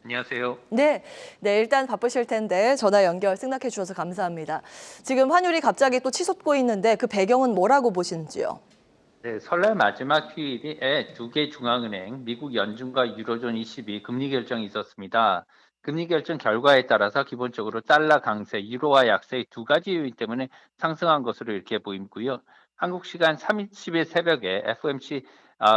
안녕하세요. 네, 일단 바쁘실 텐데 전화 연결 승낙해 주셔서 감사합니다. 지금 환율이 갑자기 또 치솟고 있는데 그 배경은 뭐라고 보시는지요? 네, 설날 마지막 휴일에 두 개 중앙은행, 미국 연준과 유로존 20이 금리 결정이 있었습니다. 금리 결정 결과에 따라서 기본적으로 달러 강세, 유로화 약세의 두 가지 요인 때문에 상승한 것으로 이렇게 보이고요. 한국 시간 30일 새벽에 FOMC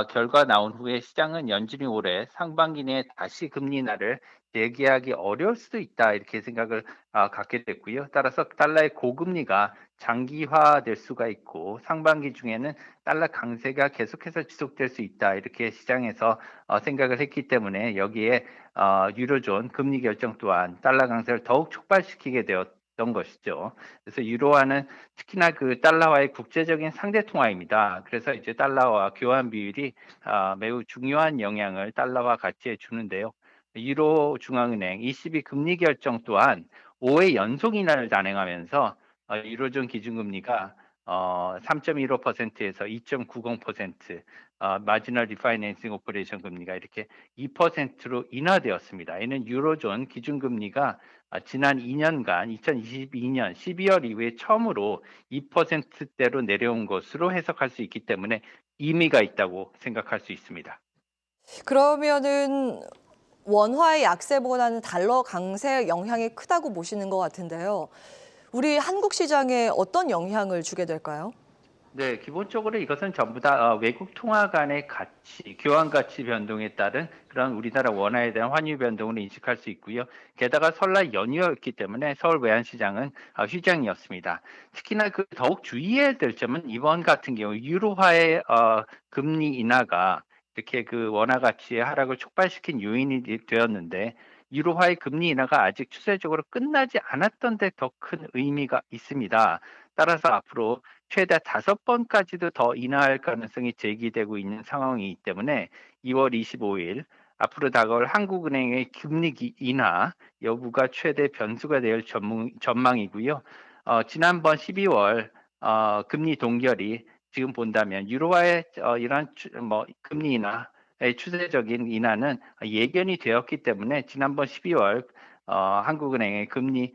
결과 나온 후에 시장은 연준이 올해 상반기 내에 다시 금리 인하를 예기하기 어려울 수도 있다 이렇게 생각을 갖게 됐고요. 따라서 달러의 고금리가 장기화될 수가 있고 상반기 중에는 달러 강세가 계속해서 지속될 수 있다 이렇게 시장에서 생각을 했기 때문에 여기에 유로존 금리 결정 또한 달러 강세를 더욱 촉발시키게 되었던 것이죠. 그래서 유로화는 특히나 그 달러와의 국제적인 상대 통화입니다. 그래서 이제 달러와 교환 비율이 매우 중요한 영향을 달러화 가치에 주는데요. 유로 중앙은행 ECB 금리 결정 또한 5회 연속 인하를 단행하면서 유로존 기준금리가 3.15%에서 2.90%, 마지널 리파이낸싱 오퍼레이션 금리가 이렇게 2%로 인하되었습니다. 이는 유로존 기준금리가 지난 2년간 2022년 12월 이후에 처음으로 2%대로 내려온 것으로 해석할 수 있기 때문에 의미가 있다고 생각할 수 있습니다. 그러면은 원화의 약세보다는 달러 강세 영향이 크다고 보시는 것 같은데요. 우리 한국 시장에 어떤 영향을 주게 될까요? 네, 기본적으로 이것은 전부 다 외국 통화 간의 가치, 교환 가치 변동에 따른 그런 우리나라 원화에 대한 환율 변동을 인식할 수 있고요. 게다가 설날 연휴였기 때문에 서울 외환시장은 휴장이었습니다. 특히나 그 더욱 주의해야 될 점은 이번 같은 경우 유로화의 금리 인하가 이렇게 그 원화 가치의 하락을 촉발시킨 요인이 되었는데 유로화의 금리 인하가 아직 추세적으로 끝나지 않았던 데 더 큰 의미가 있습니다. 따라서 앞으로 최대 5번까지도 더 인하할 가능성이 제기되고 있는 상황이기 때문에 2월 25일 앞으로 다가올 한국은행의 금리 인하 여부가 최대 변수가 될 전망이고요. 지난번 12월 금리 동결이 지금 본다면 유로화의 이러한 금리 인하의 추세적인 인하는 예견이 되었기 때문에 지난번 12월 한국은행의 금리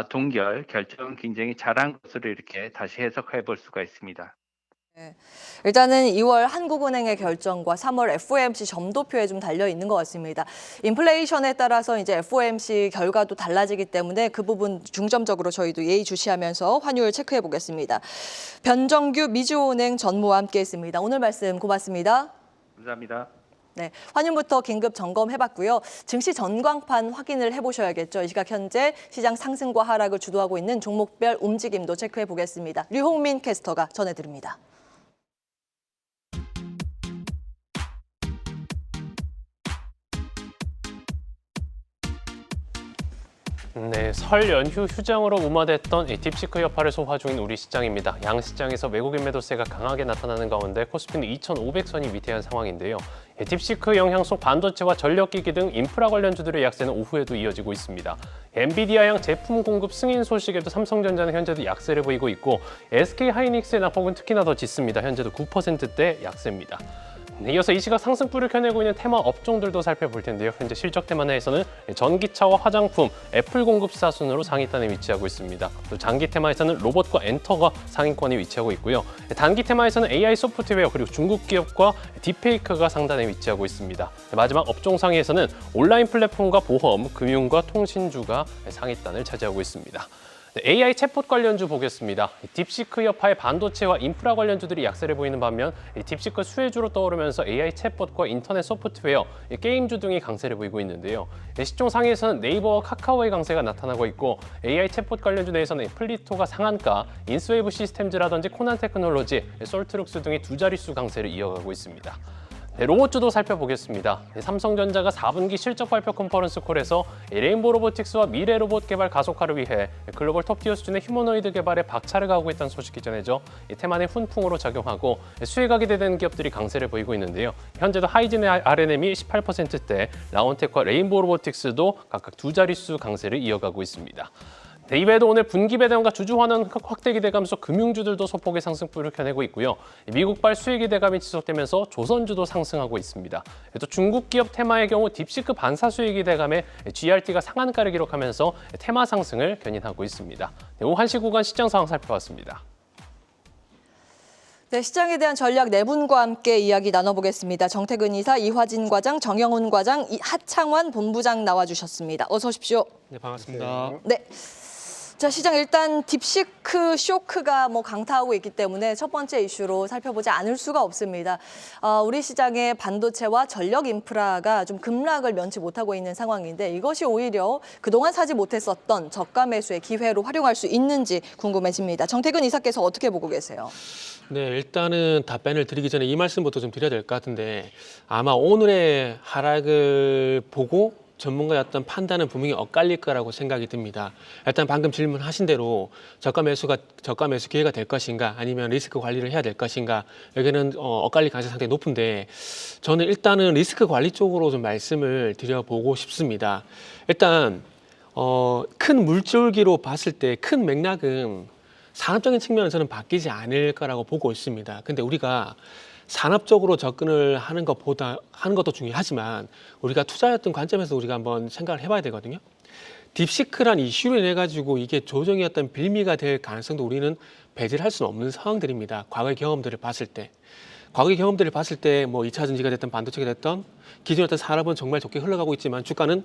동결 결정은 굉장히 잘한 것으로 이렇게 다시 해석해 볼 수가 있습니다. 네. 일단은 2월 한국은행의 결정과 3월 FOMC 점도표에 좀 달려 있는 것 같습니다. 인플레이션에 따라서 이제 FOMC 결과도 달라지기 때문에 그 부분 중점적으로 저희도 예의주시하면서 환율 체크해 보겠습니다. 변정규 미주은행 전무와 함께했습니다. 오늘 말씀 고맙습니다. 감사합니다. 네, 환율부터 긴급 점검해봤고요. 증시 전광판 확인을 해보셔야겠죠. 이 시각 현재 시장 상승과 하락을 주도하고 있는 종목별 움직임도 체크해 보겠습니다. 류홍민 캐스터가 전해드립니다. 네, 설 연휴 휴장으로 무마됐던 이 딥시크 여파를 소화 중인 우리 시장입니다. 양 시장에서 외국인 매도세가 강하게 나타나는 가운데 코스피는 2,500선이 위태한 상황인데요. 딥시크 영향 속 반도체와 전력기기 등 인프라 관련주들의 약세는 오후에도 이어지고 있습니다. 엔비디아양 제품 공급 승인 소식에도 삼성전자는 현재도 약세를 보이고 있고 SK하이닉스의 낙폭은 특히나 더 짙습니다. 현재도 9%대 약세입니다. 네, 이어서 이 시각 상승불을 켜내고 있는 테마 업종들도 살펴볼 텐데요. 현재 실적 테마 내에서는 전기차와 화장품, 애플 공급사 순으로 상위단에 위치하고 있습니다. 또 장기 테마에서는 로봇과 엔터가 상위권에 위치하고 있고요. 단기 테마에서는 AI 소프트웨어 그리고 중국 기업과 딥페이크가 상단에 위치하고 있습니다. 마지막 업종 상위에서는 온라인 플랫폼과 보험, 금융과 통신주가 상위단을 차지하고 있습니다. AI 챗봇 관련주 보겠습니다. 딥시크 여파의 반도체와 인프라 관련주들이 약세를 보이는 반면 딥시크 수혜주로 떠오르면서 AI 챗봇과 인터넷 소프트웨어, 게임주 등이 강세를 보이고 있는데요. 시총 상위에서는 네이버와 카카오의 강세가 나타나고 있고 AI 챗봇 관련주 내에서는 플리토가 상한가, 인스웨이브 시스템즈라든지 코난 테크놀로지, 솔트룩스 등이 두 자릿수 강세를 이어가고 있습니다. 네, 로봇주도 살펴보겠습니다. 삼성전자가 4분기 실적 발표 컨퍼런스 콜에서 레인보우 로보틱스와 미래 로봇 개발 가속화를 위해 글로벌 톱티어 수준의 휴머노이드 개발에 박차를 가하고 있다는 소식이 전해져 테마의 훈풍으로 작용하고 수혜가 기대되는 기업들이 강세를 보이고 있는데요. 현재도 하이진의 RNM이 18%대, 라온텍과 레인보우 로보틱스도 각각 두 자릿수 강세를 이어가고 있습니다. 네, 이외에도 오늘 분기 배당과 주주 환원 확대 기대감에서 금융주들도 소폭의 상승폭을 켜내고 있고요. 미국발 수혜 기대감이 지속되면서 조선주도 상승하고 있습니다. 또 중국 기업 테마의 경우 딥시크 반사 수혜 기대감에 GRT가 상한가를 기록하면서 테마 상승을 견인하고 있습니다. 네, 오후 1시 구간 시장 상황 살펴봤습니다. 네, 시장에 대한 전략 네 분과 함께 이야기 나눠보겠습니다. 정태근 이사, 이화진 과장, 정영훈 과장, 하창환 본부장 나와주셨습니다. 어서 오십시오. 네, 반갑습니다. 네. 자, 시장 일단 딥시크 쇼크가 강타하고 있기 때문에 첫 번째 이슈로 살펴보지 않을 수가 없습니다. 우리 시장의 반도체와 전력 인프라가 좀 급락을 면치 못하고 있는 상황인데 이것이 오히려 그동안 사지 못했었던 저가 매수의 기회로 활용할 수 있는지 궁금해집니다. 정태근 이사께서 어떻게 보고 계세요? 네, 일단은 답변을 드리기 전에 이 말씀부터 좀 드려야 될 것 같은데 아마 오늘의 하락을 보고 전문가의 어떤 판단은 분명히 엇갈릴 거라고 생각이 듭니다. 일단 방금 질문하신 대로 저가 매수 기회가 될 것인가 아니면 리스크 관리를 해야 될 것인가 여기는 엇갈릴 가능성이 상당히 높은데 저는 일단은 리스크 관리 쪽으로 좀 말씀을 드려보고 싶습니다. 일단 큰 물줄기로 봤을 때 큰 맥락은 산업적인 측면은 저는 바뀌지 않을 거라고 보고 있습니다. 근데 우리가 산업적으로 접근을 하는 것도 중요하지만 우리가 투자였던 관점에서 우리가 한번 생각을 해봐야 되거든요. 딥시크란 이슈로 인해 가지고 이게 조정의 어떤 빌미가 될 가능성도 우리는 배제를 할 수는 없는 상황들입니다. 과거의 경험들을 봤을 때 뭐 2차 전지가 됐든 반도체가 됐든 기존의 어떤 산업은 정말 좋게 흘러가고 있지만 주가는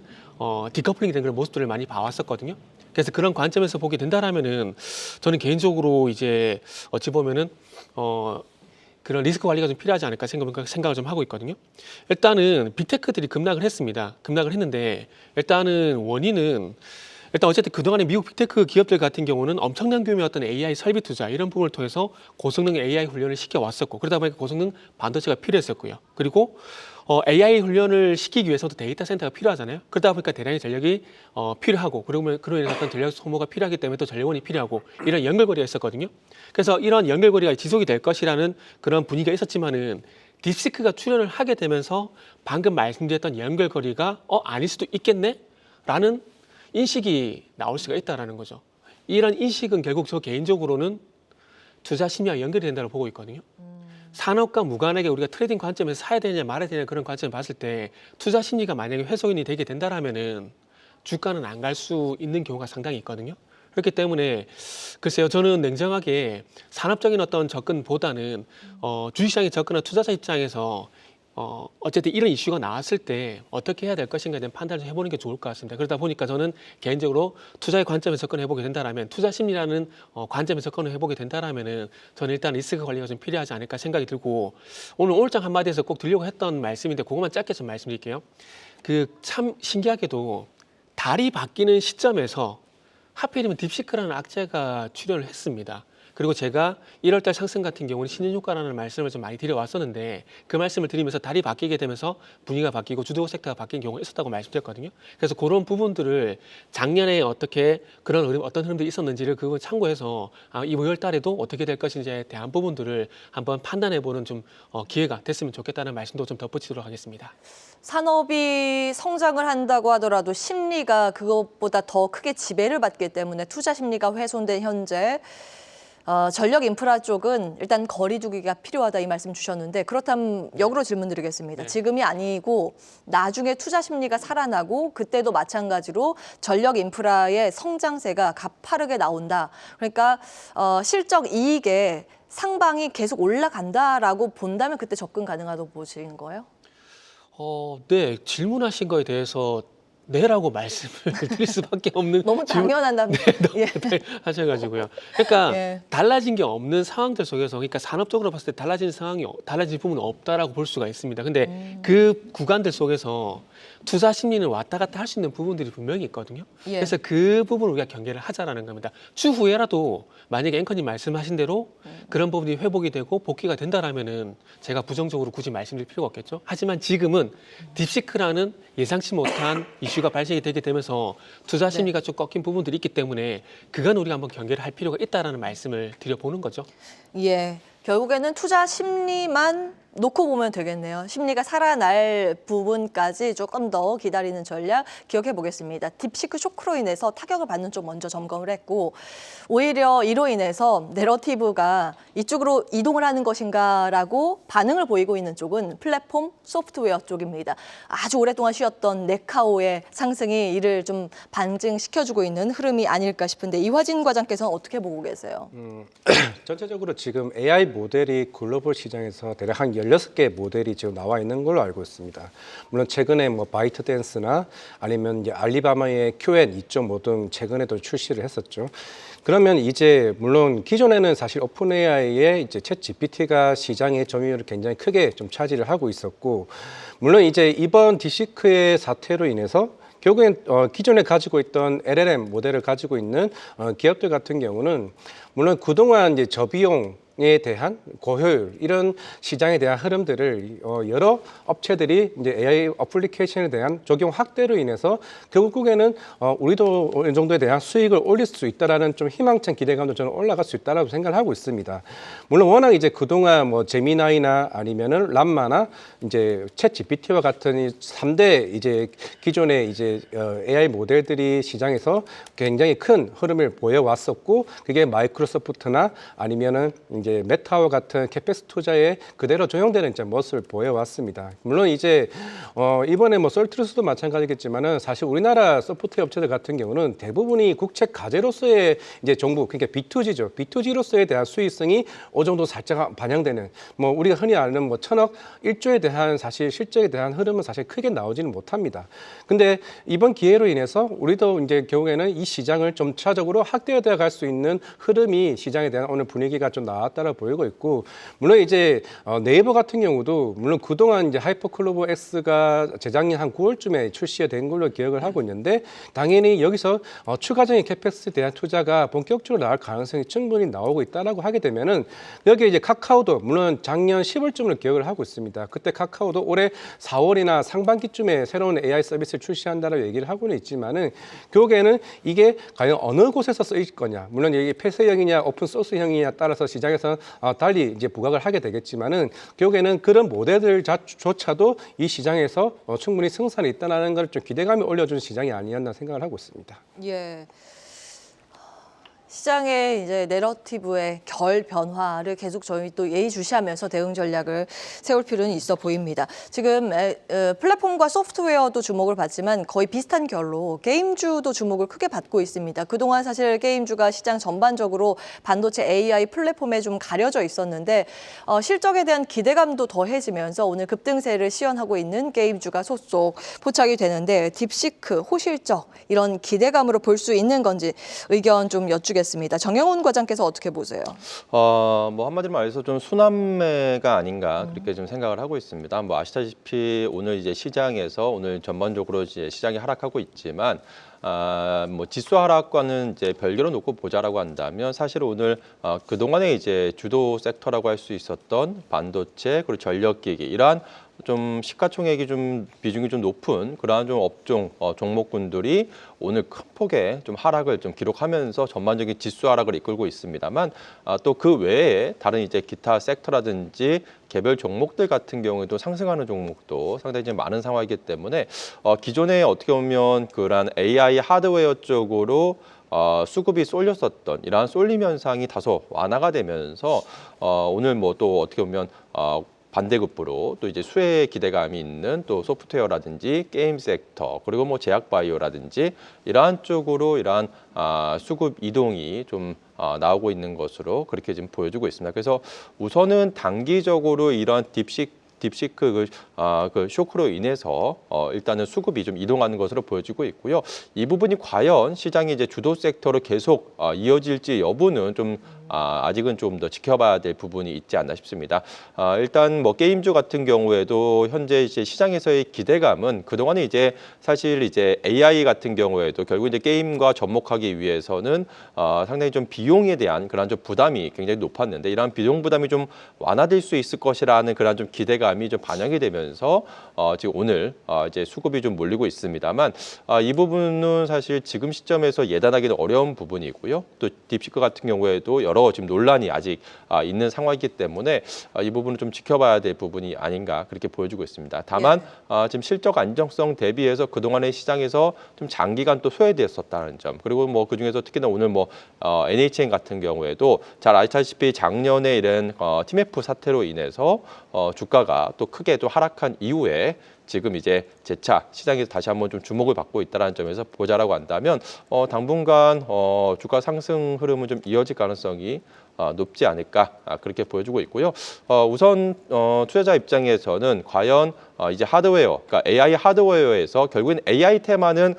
디커플링이 된 그런 모습들을 많이 봐왔었거든요. 그래서 그런 관점에서 보게 된다라면은 저는 개인적으로 이제 어찌 보면은 그런 리스크 관리가 좀 필요하지 않을까 생각을 좀 하고 있거든요. 일단은 빅테크들이 급락을 했습니다. 급락을 했는데 일단은 원인은 어쨌든 그동안에 미국 빅테크 기업들 같은 경우는 엄청난 규모의 어떤 AI 설비 투자 이런 부분을 통해서 고성능 AI 훈련을 시켜왔었고 그러다 보니까 고성능 반도체가 필요했었고요. 그리고 AI 훈련을 시키기 위해서도 데이터 센터가 필요하잖아요. 그러다 보니까 대량의 전력이 필요하고 그로 인해서 어떤 전력 소모가 필요하기 때문에 또 전력원이 필요하고 이런 연결고리가 있었거든요. 그래서 이런 연결고리가 지속이 될 것이라는 그런 분위기가 있었지만은 딥시크가 출현을 하게 되면서 방금 말씀드렸던 연결고리가 아닐 수도 있겠네라는 인식이 나올 수가 있다라는 거죠. 이런 인식은 결국 저 개인적으로는 투자 심리와 연결이 된다고 보고 있거든요. 산업과 무관하게 우리가 트레이딩 관점에서 사야 되냐 말아야 되냐 그런 관점을 봤을 때 투자 심리가 만약에 해소인이 되게 된다라면은 주가는 안 갈 수 있는 경우가 상당히 있거든요. 그렇기 때문에 글쎄요, 저는 냉정하게 산업적인 어떤 접근보다는 주식시장에 접근한 투자자 입장에서 어쨌든 이런 이슈가 나왔을 때 어떻게 해야 될 것인가에 대한 판단을 해보는 게 좋을 것 같습니다. 그러다 보니까 저는 개인적으로 투자의 관점에서 접근해보게 된다라면 투자 심리라는 관점에서 접근을 해보게 된다라면은 저는 일단 리스크 관리가 좀 필요하지 않을까 생각이 들고 오늘 오늘장 한마디에서 꼭 드리려고 했던 말씀인데 그것만 짧게 좀 말씀드릴게요. 참 신기하게도 달이 바뀌는 시점에서 하필이면 딥시크라는 악재가 출현을 했습니다. 그리고 제가 1월달 상승 같은 경우는 신인효과라는 말씀을 좀 많이 드려왔었는데 그 말씀을 드리면서 달이 바뀌게 되면서 분위기가 바뀌고 주도 섹터가 바뀐 경우가 있었다고 말씀드렸거든요. 그래서 그런 부분들을 작년에 어떻게 어떤 흐름들이 있었는지를 그걸 참고해서 이 5월달에도 어떻게 될 것인지에 대한 부분들을 한번 판단해보는 좀 기회가 됐으면 좋겠다는 말씀도 좀 덧붙이도록 하겠습니다. 산업이 성장을 한다고 하더라도 심리가 그것보다 더 크게 지배를 받기 때문에 투자 심리가 훼손된 현재 전력 인프라 쪽은 일단 거리 두기가 필요하다 이 말씀 주셨는데 그렇다면 역으로 질문드리겠습니다. 네. 지금이 아니고 나중에 투자 심리가 살아나고 그때도 마찬가지로 전력 인프라의 성장세가 가파르게 나온다. 그러니까 실적 이익의 상방이 계속 올라간다라고 본다면 그때 접근 가능하다고 보시는 거예요? 네, 질문하신 거에 대해서 네라고 말씀을 드릴 수밖에 없는 너무 당연한다면 예. 하셔가지고요. 그러니까 예. 달라진 게 없는 상황들 속에서 그러니까 산업적으로 봤을 때 달라진 부분은 없다라고 볼 수가 있습니다. 근데 그 구간들 속에서 투자 심리는 왔다 갔다 할 수 있는 부분들이 분명히 있거든요. 예. 그래서 그 부분을 우리가 경계를 하자라는 겁니다. 추후에라도 만약에 앵커님 말씀하신 대로 그런 부분이 회복이 되고 복귀가 된다라면은 제가 부정적으로 굳이 말씀드릴 필요가 없겠죠. 하지만 지금은 딥시크라는 예상치 못한 이슈가 발생이 되게 되면서 투자 심리가 좀 꺾인 부분들이 있기 때문에 그건 우리가 한번 경계를 할 필요가 있다라는 말씀을 드려보는 거죠. 예. 결국에는 투자 심리만 놓고 보면 되겠네요. 심리가 살아날 부분까지 조금 더 기다리는 전략 기억해 보겠습니다. 딥시크 쇼크로 인해서 타격을 받는 쪽 먼저 점검을 했고 오히려 이로 인해서 내러티브가 이쪽으로 이동을 하는 것인가라고 반응을 보이고 있는 쪽은 플랫폼 소프트웨어 쪽입니다. 아주 오랫동안 쉬었던 네카오의 상승이 이를 좀 반증시켜주고 있는 흐름이 아닐까 싶은데 이화진 과장께서는 어떻게 보고 계세요? 전체적으로 지금 AI 모델이 글로벌 시장에서 대략 한 16개 모델이 지금 나와 있는 걸로 알고 있습니다. 물론 최근에 뭐 바이트댄스나 아니면 이제 알리바마의 QN 2.5 등 최근에도 출시를 했었죠. 그러면 이제 물론 기존에는 사실 오픈 AI의 이제 챗 GPT가 시장의 점유율을 굉장히 크게 좀 차지를 하고 있었고, 물론 이제 이번 딥시크의 사태로 인해서 결국엔 기존에 가지고 있던 LLM 모델을 가지고 있는 기업들 같은 경우는 물론 그동안 이제 저비용에 대한 고효율 이런 시장에 대한 흐름들을 여러 업체들이 이제 AI 어플리케이션에 대한 적용 확대로 인해서 결국에는 우리도 어느 정도에 대한 수익을 올릴 수 있다라는 좀 희망찬 기대감도 저는 올라갈 수 있다라고 생각을 하고 있습니다. 물론 워낙 이제 그동안 뭐 제미나이나 아니면은 람마나 이제 챗 GPT와 같은 이 3대 이제 기존의 이제 AI 모델들이 시장에서 굉장히 큰 흐름을 보여왔었고, 그게 마이크로소프트나 아니면은 이제 메타와 같은 캐펙스 투자에 그대로 적용되는 이제 모습을 보여왔습니다. 물론 이제 이번에 뭐 썰트루스도 마찬가지겠지만은 사실 우리나라 소프트웨어 업체들 같은 경우는 대부분이 국책 과제로서의 이제 정부, 그러니까 B2G죠. B2G로서에 대한 수익성이 어느 정도 살짝 반영되는, 뭐 우리가 흔히 아는 뭐 1,000억, 1조에 대한 사실 실적에 대한 흐름은 사실 크게 나오지는 못합니다. 근데 이번 기회로 인해서 우리도 이제 결국에는 이 시장을 좀 차적으로 확대해 갈 수 있는 흐름이 시장에 대한 오늘 분위기가 좀 나왔다고 보이고 있고, 물론 이제 네이버 같은 경우도 물론 그동안 이제 하이퍼클로버 X가 재작년 한 9월쯤에 출시된 걸로 기억을 하고 있는데, 당연히 여기서 추가적인 캐펙스에 대한 투자가 본격적으로 나올 가능성이 충분히 나오고 있다라고 하게 되면은, 여기 이제 카카오도 물론 작년 10월쯤으로 기억을 하고 있습니다. 그때 카카오도 올해 4월이나 상반기쯤에 새로운 AI 서비스를 출시한다라고 얘기를 하고는 있지만은, 결국에는 이게 과연 어느 곳에서 쓰일 거냐, 물론 이게 폐쇄형이냐 오픈 소스형이냐 따라서 시장에서 달리 이제 부각을 하게 되겠지만은, 결국에는 그런 모델들조차도 이 시장에서 충분히 승산이 있다는 걸 좀 기대감이 올려준 시장이 아니었나 생각을 하고 있습니다. 예. 시장의 이제 내러티브의 결 변화를 계속 저희 또 예의주시하면서 대응 전략을 세울 필요는 있어 보입니다. 지금 플랫폼과 소프트웨어도 주목을 받지만 거의 비슷한 결로 게임주도 주목을 크게 받고 있습니다. 그동안 사실 게임주가 시장 전반적으로 반도체 AI 플랫폼에 좀 가려져 있었는데 실적에 대한 기대감도 더해지면서 오늘 급등세를 시현하고 있는 게임주가 소속 포착이 되는데, 딥시크, 호실적 이런 기대감으로 볼 수 있는 건지 의견 좀 여쭈겠습니다. 정영훈 과장께서 어떻게 보세요? 뭐 한마디로 말해서 좀 순환매가 아닌가 그렇게 좀 생각을 하고 있습니다. 뭐 아시다시피 오늘 이제 시장에서 오늘 전반적으로 이제 시장이 하락하고 있지만, 뭐 지수 하락과는 이제 별개로 놓고 보자라고 한다면, 사실 오늘 그동안에 이제 주도 섹터라고 할 수 있었던 반도체 그리고 전력기기 이러한 좀 시가총액이 좀 비중이 좀 높은 그러한 좀 업종 종목군들이 오늘 큰 폭의 좀 하락을 좀 기록하면서 전반적인 지수 하락을 이끌고 있습니다만, 또 그 외에 다른 이제 기타 섹터라든지 개별 종목들 같은 경우에도 상승하는 종목도 상당히 좀 많은 상황이기 때문에 기존에 어떻게 보면 그런 AI 하드웨어 쪽으로 수급이 쏠렸었던 이러한 쏠림 현상이 다소 완화가 되면서 오늘 뭐 또 어떻게 보면 반대급부로 또 이제 수혜 기대감이 있는 또 소프트웨어라든지 게임 섹터 그리고 뭐 제약 바이오라든지 이러한 쪽으로 이러한 수급 이동이 좀 나오고 있는 것으로 그렇게 지금 보여주고 있습니다. 그래서 우선은 단기적으로 이러한 딥시크 그 쇼크로 인해서 일단은 수급이 좀 이동하는 것으로 보여지고 있고요. 이 부분이 과연 시장의 이제 주도 섹터로 계속 이어질지 여부는 좀 아직은 좀 더 지켜봐야 될 부분이 있지 않나 싶습니다. 일단 뭐 게임주 같은 경우에도 현재 이제 시장에서의 기대감은 그동안에 이제 사실 이제 AI 같은 경우에도 결국 이제 게임과 접목하기 위해서는 상당히 좀 비용에 대한 그런 좀 부담이 굉장히 높았는데, 이러한 비용 부담이 좀 완화될 수 있을 것이라는 그런 좀 기대감이 좀 반영이 되면서 지금 오늘 이제 수급이 좀 몰리고 있습니다만, 이 부분은 사실 지금 시점에서 예단하기는 어려운 부분이고요. 또 딥시크 같은 경우에도 여러 여러 지금 논란이 아직 있는 상황이기 때문에 이 부분은 좀 지켜봐야 될 부분이 아닌가 그렇게 보여지고 있습니다. 다만 지금 실적 안정성 대비해서 그동안의 시장에서 좀 장기간 또 소외되었었다는 점, 그리고 뭐 그중에서 특히나 오늘 뭐 NHN 같은 경우에도 잘 아시다시피 작년에 이런 TMF 사태로 인해서 주가가 또 크게 또 하락한 이후에 지금 이제 재차 시장에서 다시 한번 좀 주목을 받고 있다는 점에서 보자라고 한다면 당분간 주가 상승 흐름은 좀 이어질 가능성이 높지 않을까 그렇게 보여주고 있고요. 우선 투자자 입장에서는 과연 이제 하드웨어, 그러니까 AI 하드웨어에서 결국엔 AI 테마는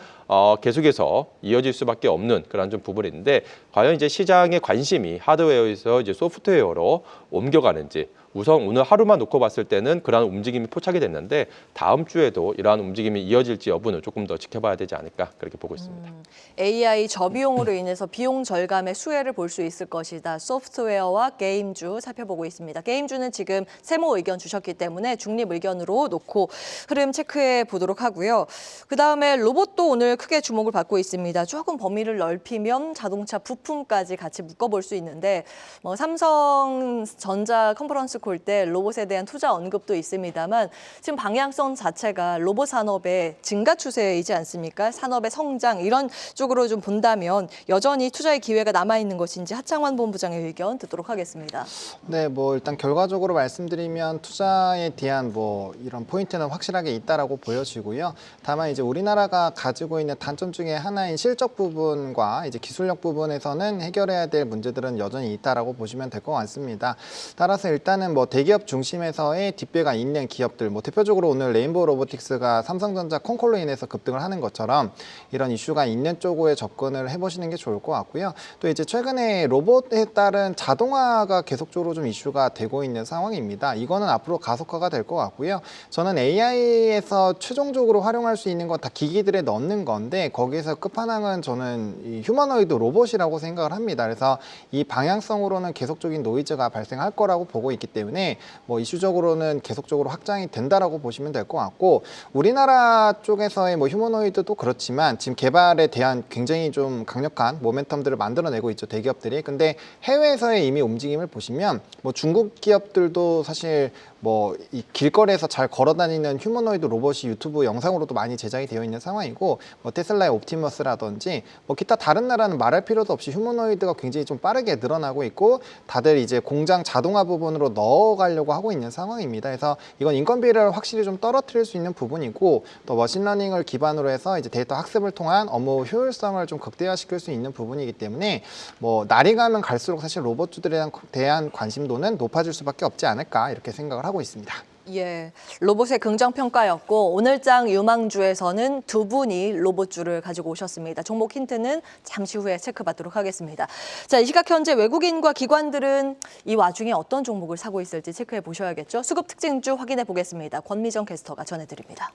계속해서 이어질 수밖에 없는 그런 좀 부분인데, 과연 이제 시장의 관심이 하드웨어에서 이제 소프트웨어로 옮겨가는지, 우선 오늘 하루만 놓고 봤을 때는 그러한 움직임이 포착이 됐는데 다음 주에도 이러한 움직임이 이어질지 여부는 조금 더 지켜봐야 되지 않을까 그렇게 보고 있습니다. AI 저비용으로 인해서 비용 절감의 수혜를 볼 수 있을 것이다. 소프트웨어와 게임주 살펴보고 있습니다. 게임주는 지금 세모 의견 주셨기 때문에 중립 의견으로 놓고 흐름 체크해 보도록 하고요. 그다음에 로봇도 오늘 크게 주목을 받고 있습니다. 조금 범위를 넓히면 자동차 부품까지 같이 묶어볼 수 있는데 뭐 삼성전자 컨퍼런스 콜 때 로봇에 대한 투자 언급도 있습니다만 지금 방향성 자체가 로봇 산업의 증가 추세이지 않습니까? 산업의 성장 이런 쪽으로 좀 본다면 여전히 투자의 기회가 남아있는 것인지 하창환 본부장의 의견 듣도록 하겠습니다. 네, 뭐 일단 결과적으로 말씀드리면 투자에 대한 뭐 이런 포인트는 확실하게 있다라고 보여지고요. 다만 이제 우리나라가 가지고 있는 단점 중에 하나인 실적 부분과 이제 기술력 부분에서는 해결해야 될 문제들은 여전히 있다라고 보시면 될 것 같습니다. 따라서 일단은 뭐 대기업 중심에서의 뒷배가 있는 기업들, 뭐 대표적으로 오늘 레인보우 로보틱스가 삼성전자 콘콜로 인해서 급등을 하는 것처럼 이런 이슈가 있는 쪽으로 접근을 해보시는 게 좋을 것 같고요. 또 이제 최근에 로봇에 따른 자동화가 계속적으로 좀 이슈가 되고 있는 상황입니다. 이거는 앞으로 가속화가 될 것 같고요. 저는 AI에서 최종적으로 활용할 수 있는 건 다 기기들에 넣는 건데 거기에서 끝판왕은 저는 이 휴머노이드 로봇이라고 생각을 합니다. 그래서 이 방향성으로는 계속적인 노이즈가 발생할 거라고 보고 있기 때문에 뭐 이슈적으로는 계속적으로 확장이 된다라고 보시면 될 것 같고, 우리나라 쪽에서의 뭐 휴머노이드도 그렇지만 지금 개발에 대한 굉장히 좀 강력한 모멘텀들을 만들어내고 있죠, 대기업들이. 근데 해외에서의 이미 움직임을 보시면 뭐 중국 기업들도 사실 뭐 이 길거리에서 잘 걸어다니는 휴머노이드 로봇이 유튜브 영상으로도 많이 제작이 되어 있는 상황이고, 뭐 테슬라의 옵티머스라든지 뭐 기타 다른 나라는 말할 필요도 없이 휴머노이드가 굉장히 좀 빠르게 늘어나고 있고 다들 이제 공장 자동화 부분으로 넣어가려고 하고 있는 상황입니다. 그래서 이건 인건비를 확실히 좀 떨어뜨릴 수 있는 부분이고, 또 머신러닝을 기반으로 해서 이제 데이터 학습을 통한 업무 효율성을 좀 극대화시킬 수 있는 부분이기 때문에 뭐 날이 가면 갈수록 사실 로봇주들에 대한 관심도는 높아질 수밖에 없지 않을까 이렇게 생각을 하고 있습니다. 예, 로봇의 긍정평가였고 오늘장 유망주에서는 두 분이 로봇주를 가지고 오셨습니다. 종목 힌트는 잠시 후에 체크받도록 하겠습니다. 자, 이 시각 현재 외국인과 기관들은 이 와중에 어떤 종목을 사고 있을지 체크해 보셔야겠죠. 수급 특징주 확인해 보겠습니다. 권미정 캐스터가 전해드립니다.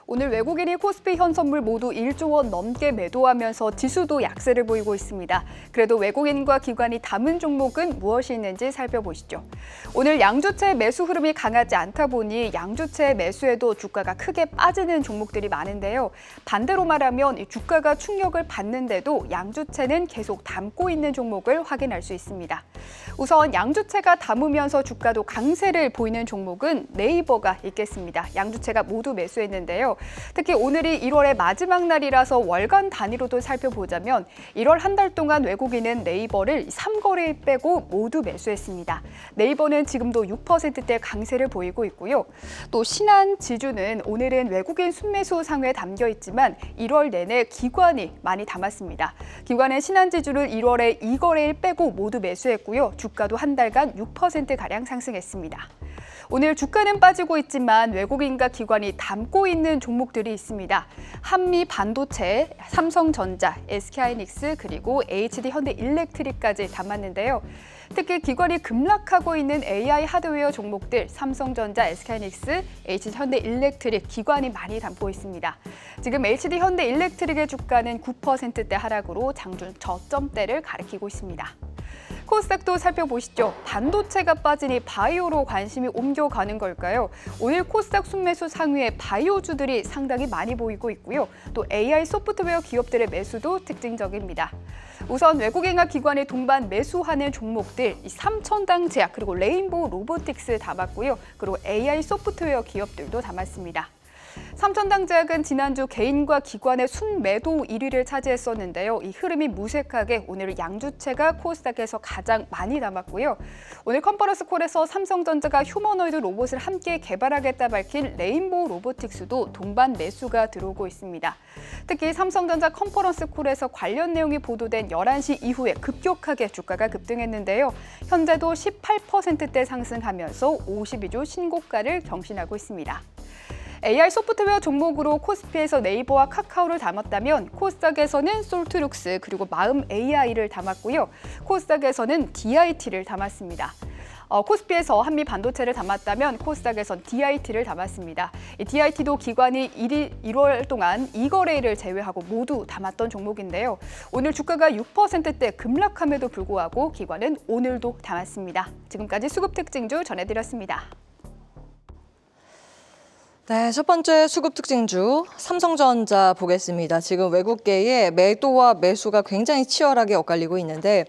오늘 외국인이 코스피 현선물 모두 1조 원 넘게 매도하면서 지수도 약세를 보이고 있습니다. 그래도 외국인과 기관이 담은 종목은 무엇이 있는지 살펴보시죠. 오늘 양주체 매수 흐름이 강하지 않다 보니 양주체 매수에도 주가가 크게 빠지는 종목들이 많은데요. 반대로 말하면 주가가 충격을 받는데도 양주체는 계속 담고 있는 종목을 확인할 수 있습니다. 우선 양주체가 담으면서 주가도 강세를 보이는 종목은 네이버가 있겠습니다. 양주체가 모두 매수했는데요. 특히 오늘이 1월의 마지막 날이라서 월간 단위로도 살펴보자면 1월 한 달 동안 외국인은 네이버를 3거래일 빼고 모두 매수했습니다. 네이버는 지금도 6%대 강세를 보이고 있고요. 또 신한지주는 오늘은 외국인 순매수 상회에 담겨 있지만 1월 내내 기관이 많이 담았습니다. 기관은 신한지주를 1월에 2거래일 빼고 모두 매수했고요. 주가도 한 달간 6%가량 상승했습니다. 오늘 주가는 빠지고 있지만 외국인과 기관이 담고 있는 종목들이 있습니다. 한미 반도체, 삼성전자, SK하이닉스 그리고 HD 현대일렉트릭까지 담았는데요. 특히 기관이 급락하고 있는 AI 하드웨어 종목들 삼성전자, SK하이닉스, HD현대일렉트릭 기관이 많이 담고 있습니다. 지금 HD현대일렉트릭의 주가는 9%대 하락으로 장중 저점대를 가리키고 있습니다. 코스닥도 살펴보시죠. 반도체가 빠지니 바이오로 관심이 옮겨가는 걸까요? 오늘 코스닥 순매수 상위에 바이오주들이 상당히 많이 보이고 있고요. 또 AI 소프트웨어 기업들의 매수도 특징적입니다. 우선 외국인과 기관의 동반 매수하는 종목들, 이 삼천당 제약 그리고 레인보우 로보틱스 담았고요. 그리고 AI 소프트웨어 기업들도 담았습니다. 삼천당 제약은 지난주 개인과 기관의 순매도 1위를 차지했었는데요. 이 흐름이 무색하게 오늘 양주체가 코스닥에서 가장 많이 남았고요. 오늘 컨퍼런스 콜에서 삼성전자가 휴머노이드 로봇을 함께 개발하겠다 밝힌 레인보우 로보틱스도 동반 매수가 들어오고 있습니다. 특히 삼성전자 컨퍼런스 콜에서 관련 내용이 보도된 11시 이후에 급격하게 주가가 급등했는데요. 현재도 18%대 상승하면서 52주 신고가를 경신하고 있습니다. AI 소프트웨어 종목으로 코스피에서 네이버와 카카오를 담았다면 코스닥에서는 솔트룩스 그리고 마음 AI를 담았고요. 코스닥에서는 DIT를 담았습니다. 코스피에서 한미 반도체를 담았다면 코스닥에선 DIT를 담았습니다. 이 DIT도 기관이 1월 동안 2거래일을 제외하고 모두 담았던 종목인데요. 오늘 주가가 6%대 급락함에도 불구하고 기관은 오늘도 담았습니다. 지금까지 수급 특징주 전해드렸습니다. 네, 첫 번째 수급 특징주 삼성전자 보겠습니다. 지금 외국계의 매도와 매수가 굉장히 치열하게 엇갈리고 있는데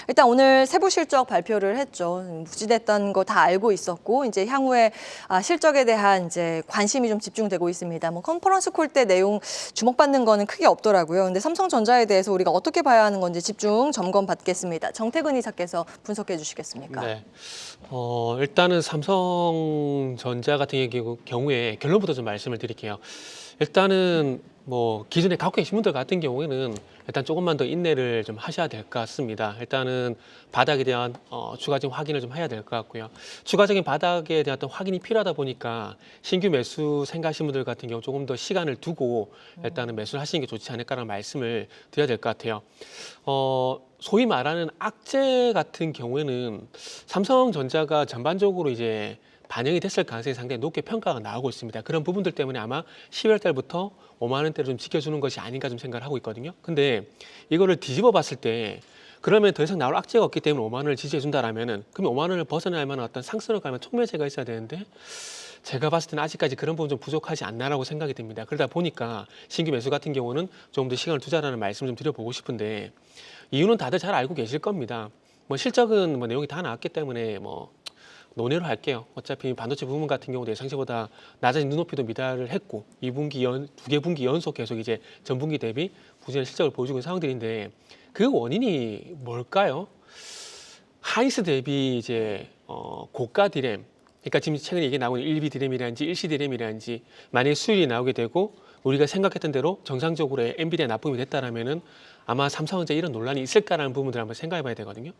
일단 오늘 세부 실적 발표를 했죠. 무지됐다는 거 다 알고 있었고 이제 향후에 실적에 대한 이제 관심이 좀 집중되고 있습니다. 뭐 컨퍼런스 콜 때 내용 주목받는 거는 크게 없더라고요. 근데 삼성전자에 대해서 우리가 어떻게 봐야 하는 건지 집중 점검 받겠습니다. 정태근 이사께서 분석해 주시겠습니까? 네. 일단은 삼성전자 같은 경우에 결론부터 좀 말씀을 드릴게요. 일단은 뭐 기존에 갖고 계신 분들 같은 경우에는 일단 조금만 더 인내를 좀 하셔야 될 것 같습니다. 일단은 바닥에 대한 추가적인 확인을 좀 해야 될 것 같고요. 추가적인 바닥에 대한 어떤 확인이 필요하다 보니까 신규 매수 생각하시는 분들 같은 경우 조금 더 시간을 두고 일단은 매수를 하시는 게 좋지 않을까라는 말씀을 드려야 될 것 같아요. 소위 말하는 악재 같은 경우에는 삼성전자가 전반적으로 이제 반영이 됐을 가능성이 상당히 높게 평가가 나오고 있습니다. 그런 부분들 때문에 아마 10월 달부터 5만 원대를 좀 지켜주는 것이 아닌가 좀 생각을 하고 있거든요. 근데 이거를 뒤집어 봤을 때 그러면 더 이상 나올 악재가 없기 때문에 5만 원을 지지해 준다라면은 그러면 5만 원을 벗어날 만한 어떤 상승을 가면 촉매제가 있어야 되는데 제가 봤을 때는 아직까지 그런 부분 좀 부족하지 않나라고 생각이 듭니다. 그러다 보니까 신규 매수 같은 경우는 조금 더 시간을 두자라는 말씀 좀 드려보고 싶은데 이유는 다들 잘 알고 계실 겁니다. 뭐 실적은 뭐 내용이 다 나왔기 때문에 뭐 논의로 할게요. 어차피 반도체 부분 같은 경우도 예상치보다 낮은 눈높이도 미달을 했고 2분기 두 개 분기 연속 계속 이제 전분기 대비 부진한 실적을 보여주고 있는 상황들인데 그 원인이 뭘까요? 하이닉스 대비 이제 고가 디램, 그러니까 지금 최근에 이게 나오는 1B 디램이라든지 1C 디램이라든지 만약에 수율이 나오게 되고 우리가 생각했던 대로 정상적으로 엔비디아 납품이 됐다라면은 아마 삼성전자 이런 논란이 있을까라는 부분들을 한번 생각해봐야 되거든요.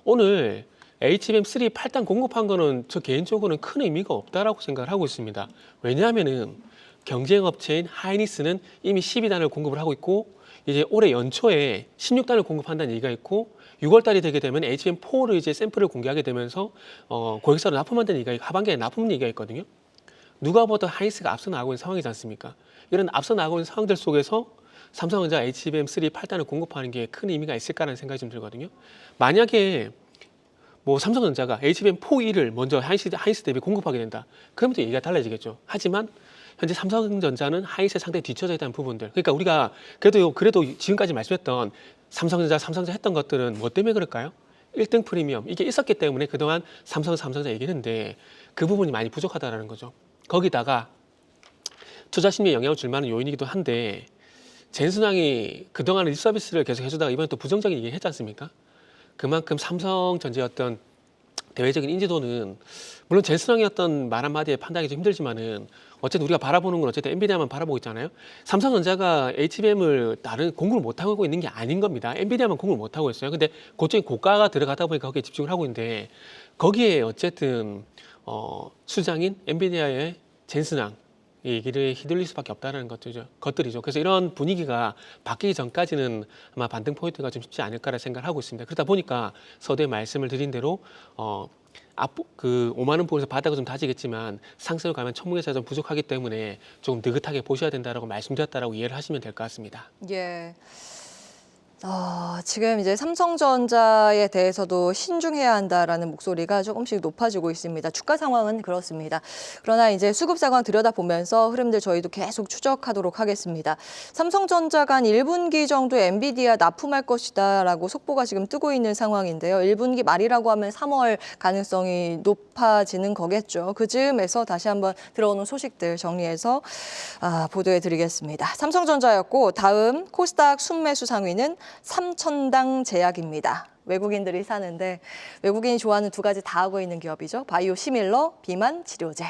오늘 HBM3 8단 공급한 거는 저 개인적으로는 큰 의미가 없다라고 생각을 하고 있습니다. 왜냐하면은 경쟁업체인 하이닉스는 이미 12단을 공급을 하고 있고 이제 올해 연초에 16단을 공급한다는 얘기가 있고 6월 달이 되게 되면 HBM4를 이제 샘플을 공개하게 되면서 고객사로 납품한다는 얘기가 하반기에 납품 얘기가 있거든요. 누가 보다 하이닉스가 앞서 나가고 있는 상황이지 않습니까? 이런 앞서 나가고 있는 상황들 속에서 삼성전자 HBM3 8단을 공급하는 게 큰 의미가 있을까라는 생각이 좀 들거든요. 만약에 뭐 삼성전자가 HBM4E를 먼저 하이닉스 대비 공급하게 된다. 그러면 또 얘기가 달라지겠죠. 하지만 현재 삼성전자는 하이닉스에 상당히 뒤쳐져 있다는 부분들. 그러니까 우리가 그래도 지금까지 말씀했던 삼성전자 했던 것들은 뭐 때문에 그럴까요? 1등 프리미엄 이게 있었기 때문에 그동안 삼성전자 얘기했는데 그 부분이 많이 부족하다라는 거죠. 거기다가 투자 심리에 영향을 줄 만한 요인이기도 한데 젠슨왕이 그동안 립서비스를 계속 해주다가 이번에 또 부정적인 얘기를 했지 않습니까? 그만큼 삼성전자의 어떤 대외적인 인지도는 물론 젠슨왕의 어떤 말 한마디에 판단하기 좀 힘들지만은 어쨌든 우리가 바라보는 건 어쨌든 엔비디아만 바라보고 있잖아요. 삼성전자가 HBM을 다른 공급을 못하고 있는 게 아닌 겁니다. 엔비디아만 공급을 못하고 있어요. 근데 그쪽에 고가가 들어가다 보니까 거기에 집중을 하고 있는데 거기에 어쨌든 수장인 엔비디아의 젠슨왕 이 길을 휘둘릴 수밖에 없다는 것들이죠. 그래서 이런 분위기가 바뀌기 전까지는 아마 반등 포인트가 좀 쉽지 않을까라 생각을 하고 있습니다. 그러다 보니까 서두에 말씀을 드린 대로 그 5만 원 부분에서 바닥을 좀 다지겠지만 상승을 가면 천문에서 좀 부족하기 때문에 조금 느긋하게 보셔야 된다라고 말씀드렸다라고 이해를 하시면 될 것 같습니다. 예. 지금 이제 삼성전자에 대해서도 신중해야 한다라는 목소리가 조금씩 높아지고 있습니다. 주가 상황은 그렇습니다. 그러나 이제 수급 상황 들여다보면서 흐름들 저희도 계속 추적하도록 하겠습니다. 삼성전자가 한 1분기 정도 엔비디아 납품할 것이다라고 속보가 지금 뜨고 있는 상황인데요. 1분기 말이라고 하면 3월 가능성이 높아지는 거겠죠. 그 즈음에서 다시 한번 들어오는 소식들 정리해서 보도해 드리겠습니다. 삼성전자였고 다음 코스닥 순매수 상위는 삼천당 제약입니다. 외국인들이 사는데 외국인이 좋아하는 두 가지 다 하고 있는 기업이죠. 바이오 시밀러, 비만 치료제.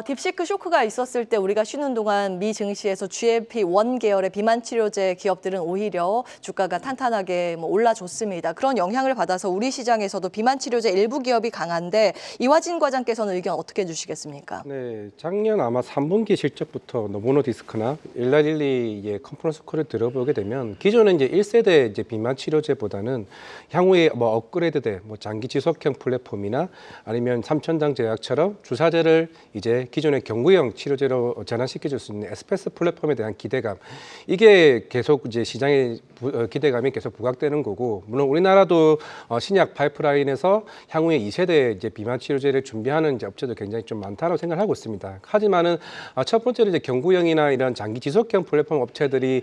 딥시크 쇼크가 있었을 때 우리가 쉬는 동안 미 증시에서 GLP-1 계열의 비만 치료제 기업들은 오히려 주가가 탄탄하게 올라줬습니다. 그런 영향을 받아서 우리 시장에서도 비만 치료제 일부 기업이 강한데 이화진 과장께서는 의견 어떻게 해주시겠습니까? 네, 작년 아마 3분기 실적부터 노보노디스크나 일라릴리의 컨퍼런스 콜을 들어보게 되면 기존에 이제 1세대 이제 비만 치료제보다는 향후에 업그레이드된 장기 지속형 플랫폼이나 아니면 삼천당 제약처럼 주사제를 이제 기존의 경구형 치료제로 전환시켜줄 수 있는 에스페스 플랫폼에 대한 기대감, 이게 계속 이제 시장의 기대감이 계속 부각되는 거고, 물론 우리나라도 신약 파이프라인에서 향후에 2세대 이제 비만 치료제를 준비하는 이제 업체도 굉장히 좀 많다고 생각을 하고 있습니다. 하지만은 첫 번째로 이제 경구형이나 이런 장기 지속형 플랫폼 업체들이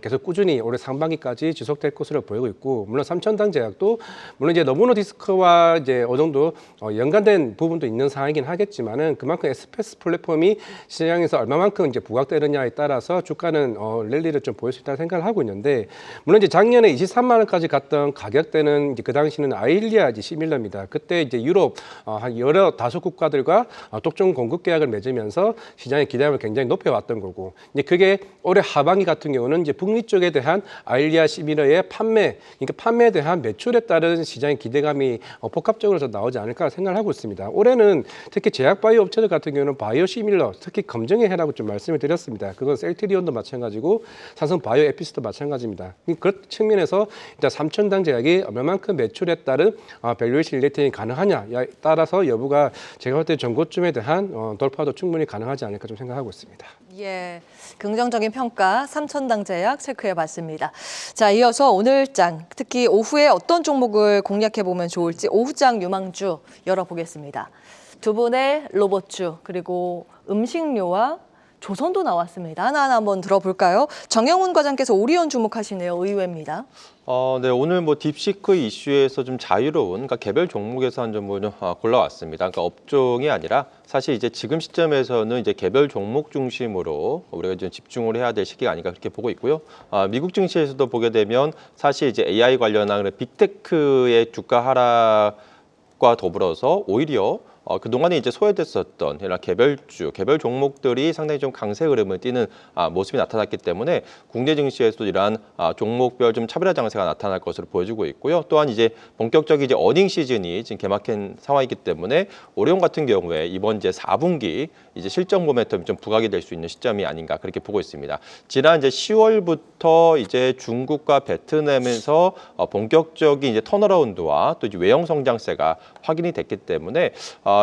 계속 꾸준히 올해 상반기까지 지속될 것으로 보이고 있고, 물론 삼천당 제약도 물론 이제 노보노디스크와 이제 어느 정도 연관된 부분도 있는 상황이긴 하겠지만은 그만큼 에스페스 플랫폼이 시장에서 얼마만큼 이제 부각되느냐에 따라서 주가는 랠리를 좀 보일 수 있다는 생각을 하고 있는데, 물론 이제 작년에 23만 원까지 갔던 가격대는 이제 그 당시는 아일리아 이제 시밀러입니다. 그때 이제 유럽 한 여러 다섯 국가들과 독점 공급 계약을 맺으면서 시장의 기대감을 굉장히 높여왔던 거고, 이제 그게 올해 하반기 같은 경우는 이제 북미 쪽에 대한 아일리아 시밀러의 판매, 그러니까 판매에 대한 매출에 따른 시장의 기대감이 복합적으로 좀 나오지 않을까 생각을 하고 있습니다. 올해는 특히 제약바이오 업체들 같은 경우는 바이오 시밀러, 특히 검증의 해라고 좀 말씀을 드렸습니다. 그건 셀트리온도 마찬가지고 삼성 바이오 에피스도 마찬가지입니다. 그 측면에서 일단 삼천당 제약이 얼마만큼 매출에 따른 밸류에이션 릴레이팅이 가능하냐에 따라서 여부가 제가 볼 때 전고점에 대한 돌파도 충분히 가능하지 않을까 좀 생각하고 있습니다. 예, 긍정적인 평가 삼천당 제약 체크해봤습니다. 자, 이어서 오늘장, 특히 오후에 어떤 종목을 공략해보면 좋을지 오후장 유망주 열어보겠습니다. 두 분의 로봇주, 그리고 음식료와 조선도 나왔습니다. 하나하나 한번 들어볼까요? 정영훈 과장께서 오리온 주목하시네요. 의외입니다. 네, 오늘 딥시크 이슈에서 좀 자유로운, 그러니까 개별 종목에서 한 점을 좀 골라왔습니다. 그러니까 업종이 아니라 사실 이제 지금 시점에서는 이제 개별 종목 중심으로 우리가 좀 집중을 해야 될 시기가 아닌가 그렇게 보고 있고요. 미국 증시에서도 보게 되면 사실 이제 AI 관련한 빅테크의 주가 하락과 더불어서 오히려 그동안에 이제 소외됐었던 이런 개별주, 개별 종목들이 상당히 좀 강세 흐름을 띠는 모습이 나타났기 때문에 국내 증시에서도 이러한 종목별 좀 차별화 장세가 나타날 것으로 보여지고 있고요. 또한 이제 본격적인 이제 어닝 시즌이 지금 개막한 상황이기 때문에 오리온 같은 경우에 이번 이제 4분기 이제 실적 모멘텀이 좀 부각이 될 수 있는 시점이 아닌가 그렇게 보고 있습니다. 지난 이제 10월부터 이제 중국과 베트남에서 본격적인 이제 턴어라운드와 또 이제 외형 성장세가 확인이 됐기 때문에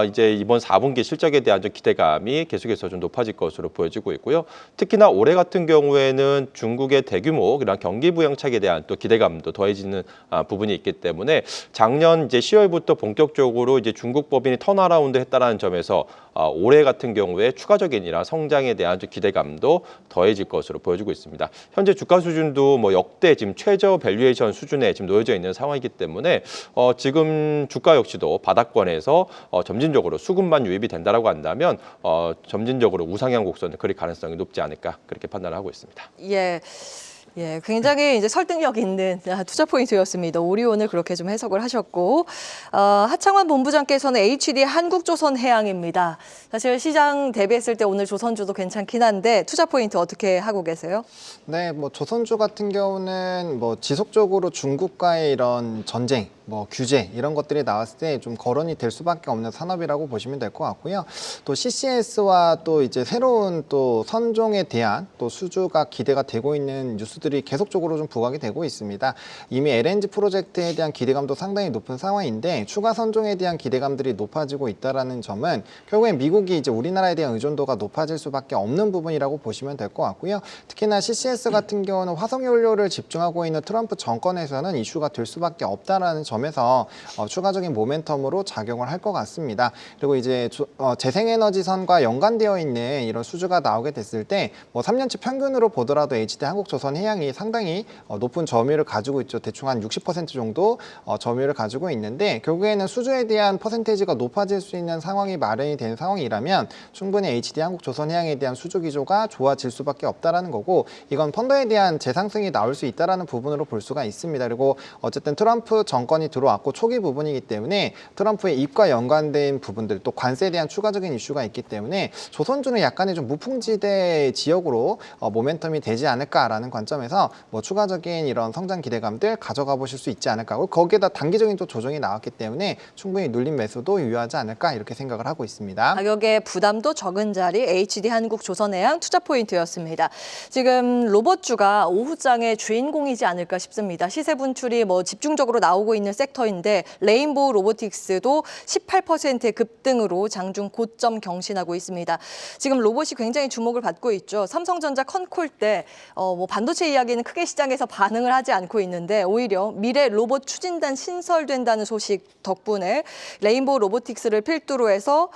이제 이번 4분기 실적에 대한 좀 기대감이 계속해서 좀 높아질 것으로 보여지고 있고요. 특히나 올해 같은 경우에는 중국의 대규모 그런 경기 부양책에 대한 또 기대감도 더해지는 부분이 있기 때문에 작년 이제 10월부터 본격적으로 이제 중국 법인이 턴어라운드 했다라는 점에서 올해 같은 경우에 추가적인 이런 성장에 대한 좀 기대감도 더해질 것으로 보여지고 있습니다. 현재 주가 수준도 역대 지금 최저 밸류에이션 수준에 지금 놓여져 있는 상황이기 때문에 지금 주가 역시도 바닥권에서 점진적으로 수급만 유입이 된다라고 한다면 점진적으로 우상향 곡선을 그릴 가능성이 높지 않을까 그렇게 판단을 하고 있습니다. 예, 굉장히 이제 설득력 있는 투자 포인트였습니다. 오리온을 그렇게 좀 해석을 하셨고, 하창환 본부장께서는 HD 한국조선해양입니다. 사실 시장 대비했을 때 오늘 조선주도 괜찮긴 한데 투자 포인트 어떻게 하고 계세요? 네, 조선주 같은 경우는 지속적으로 중국과의 이런 전쟁 뭐 규제 이런 것들이 나왔을 때 좀 거론이 될 수밖에 없는 산업이라고 보시면 될 것 같고요. 또 CCS와 또 이제 새로운 또 선종에 대한 또 수주가 기대가 되고 있는 뉴스들이 계속적으로 좀 부각이 되고 있습니다. 이미 LNG 프로젝트에 대한 기대감도 상당히 높은 상황인데 추가 선종에 대한 기대감들이 높아지고 있다라는 점은 결국엔 미국이 이제 우리나라에 대한 의존도가 높아질 수밖에 없는 부분이라고 보시면 될 것 같고요. 특히나 CCS 같은 경우는 화석연료를 집중하고 있는 트럼프 정권에서는 이슈가 될 수밖에 없다라는 점에서 추가적인 모멘텀으로 작용을 할 것 같습니다. 그리고 이제 재생에너지선과 연관되어 있는 이런 수주가 나오게 됐을 때 뭐 3년치 평균으로 보더라도 HD 한국조선해양이 상당히 높은 점유율을 가지고 있죠. 대충 한 60% 정도 점유율을 가지고 있는데 결국에는 수주에 대한 퍼센테이지가 높아질 수 있는 상황이 마련이 된 상황이라면 충분히 HD 한국조선해양에 대한 수주 기조가 좋아질 수밖에 없다라는 거고 이건 펀더에 대한 재상승이 나올 수 있다라는 부분으로 볼 수가 있습니다. 그리고 어쨌든 트럼프 정권이 들어왔고 초기 부분이기 때문에 트럼프의 입과 연관된 부분들 또 관세에 대한 추가적인 이슈가 있기 때문에 조선주는 약간의 좀 무풍지대 지역으로 모멘텀이 되지 않을까라는 관점에서 뭐 추가적인 이런 성장 기대감들 가져가 보실 수 있지 않을까. 거기에다 단기적인 또 조정이 나왔기 때문에 충분히 눌림 매수도 유효하지 않을까 이렇게 생각을 하고 있습니다. 가격의 부담도 적은 자리 HD 한국조선해양 투자 포인트였습니다. 지금 로봇주가 오후장의 주인공이지 않을까 싶습니다. 시세 분출이 뭐 집중적으로 나오고 있는 섹터인데 레인보우 로보틱스도 18%의 급등으로 장중 고점 경신하고 있습니다. 지금 로봇이 굉장히 주목을 받고 있죠. 삼성전자 컨콜 때 뭐 반도체 이야기는 크게 시장에서 반응을 하지 않고 있는데 오히려 미래 로봇 추진단 신설된다는 소식 덕분에 레인보우 로보틱스를 필두로 해서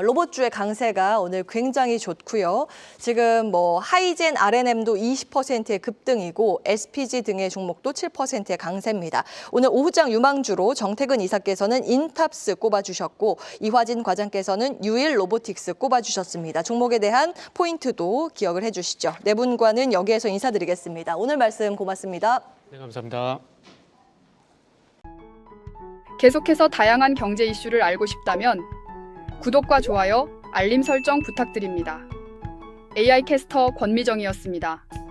로봇주의 강세가 오늘 굉장히 좋고요. 지금 뭐 하이젠 R&M도 20%의 급등이고 SPG 등의 종목도 7%의 강세입니다. 오늘 오후장 유망주로 정태근 이사께서는 인탑스 꼽아주셨고 이화진 과장께서는 유일 로보틱스 꼽아주셨습니다. 종목에 대한 포인트도 기억을 해주시죠. 네 분과는 여기에서 인사드리겠습니다. 오늘 말씀 고맙습니다. 네, 감사합니다. 계속해서 다양한 경제 이슈를 알고 싶다면 구독과 좋아요, 알림 설정 부탁드립니다. AI 캐스터 권미정이었습니다.